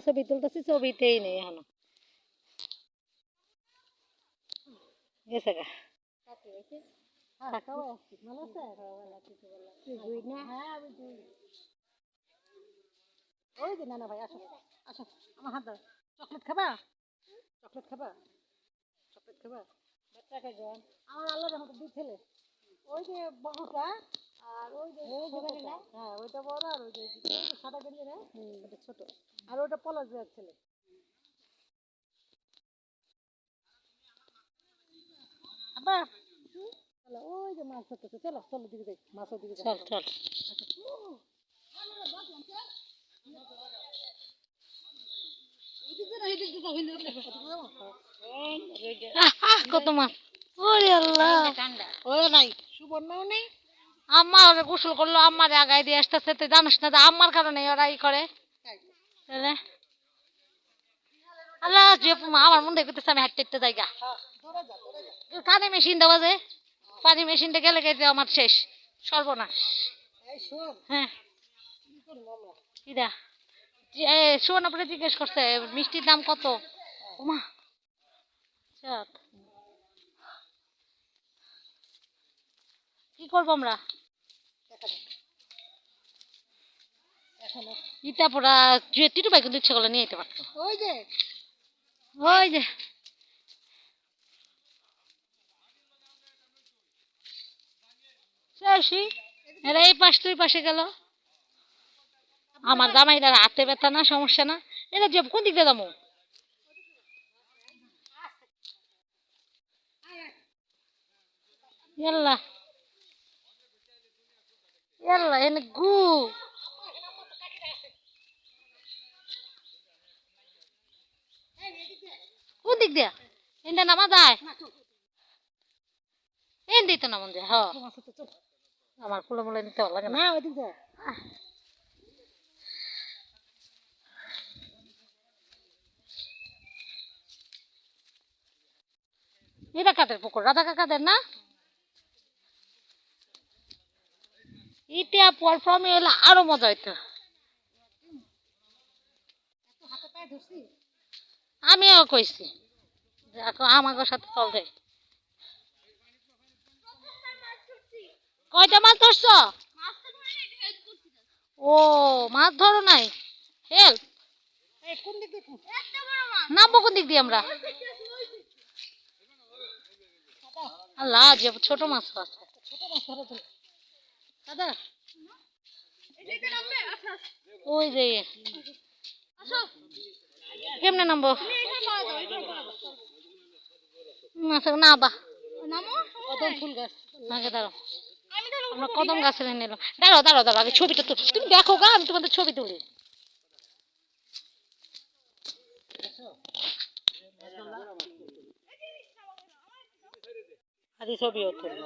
ছবি তুলতেছি, ছবিতেই নেই এখনো। গেছে গা। ওই যে না ভাই, আসো আসো, আমার হাত দাও। চকলেট খাবা? চকলেট খাবা? চকলেট খাবা? বাচ্চা কয়জন? আমার আল্লাহর রহমতে 2 ছেলে। ওই যে বড়টা আর ওই যে ছোটটা। হ্যাঁ, ওইটা বড় আর ওই যে সাদা গেঞ্জি না, ওটা ছোট। আর ওটা পলাশ ছেলে। আব্বা, চলো ওই যে মাছ ধরতেছে, চলো চলো দিকে যাই, মাছের দিকে চল চল। কত মাছ! ওরে আল্লাহ, ওরে নাই সুবর্ণও নেই। আম্মা ওরা গোসল করলো, আম্মার আগায় দিয়ে আসতেছে। তুই জানিস না যে আম্মার কারণে ওরা ই করে? আল্লাহ যে আমার মন দেখতেছে আমি হাঁটতে হাঁটতে জায়গা কানে মেশিনটা বাজে, পানি মেশিনটা গেলে গেছে আমার শেষ, সর্বনাশ। হ্যাঁ, কিরা সুবর্ণপুরে জিজ্ঞেস করছে মিষ্টির দাম কত। ওমা, কি করবো আমরা? ইটা পুরা টিটু ভাই কিন্তু ইচ্ছা করলে নিয়ে যেতে পারতো। ওই যে ওই যে এরা এই পাশ তুই পাশে গেল। আমার জামাইরা হাতে ব্যথা না, সমস্যা না। এটা যে কোন দিক দিয়ে যাবো? ইয়াল্লা ইয়াল্লা এনে গু কোন দিক দিয়া এটা নামা যায়? এন দিত নামন যায়। হ, আমার ফুলে মুলে নিতে ভালো লাগে না। ওই দিক দিয়ে এটা কাদের পুকুর? রাধা কাকাদের না? ইটা পরফর্মে এলে আরো মজা হইতো। আমিও কইছি আমাকে সাথে চল যাই। কয়টা মাছ ধরছ? ও, মাছ ধরো নাই? হেল্প নামবো কোন দিক দিয়ে আমরা? আল্লাহ যে ছোট মাছ আছে। দাদা ওই যে কেমনে নামবো? না বা ফুল গাছ আগে দাঁড়াও, আমরা কদম গাছের নিলাম। দাঁড়াও দাঁড়াও দাঁড়াও, আগে ছবিটা তো তুমি দেখো গা, আমি তোমাদের ছবি তুলি। আরে ছবিও তুলবো।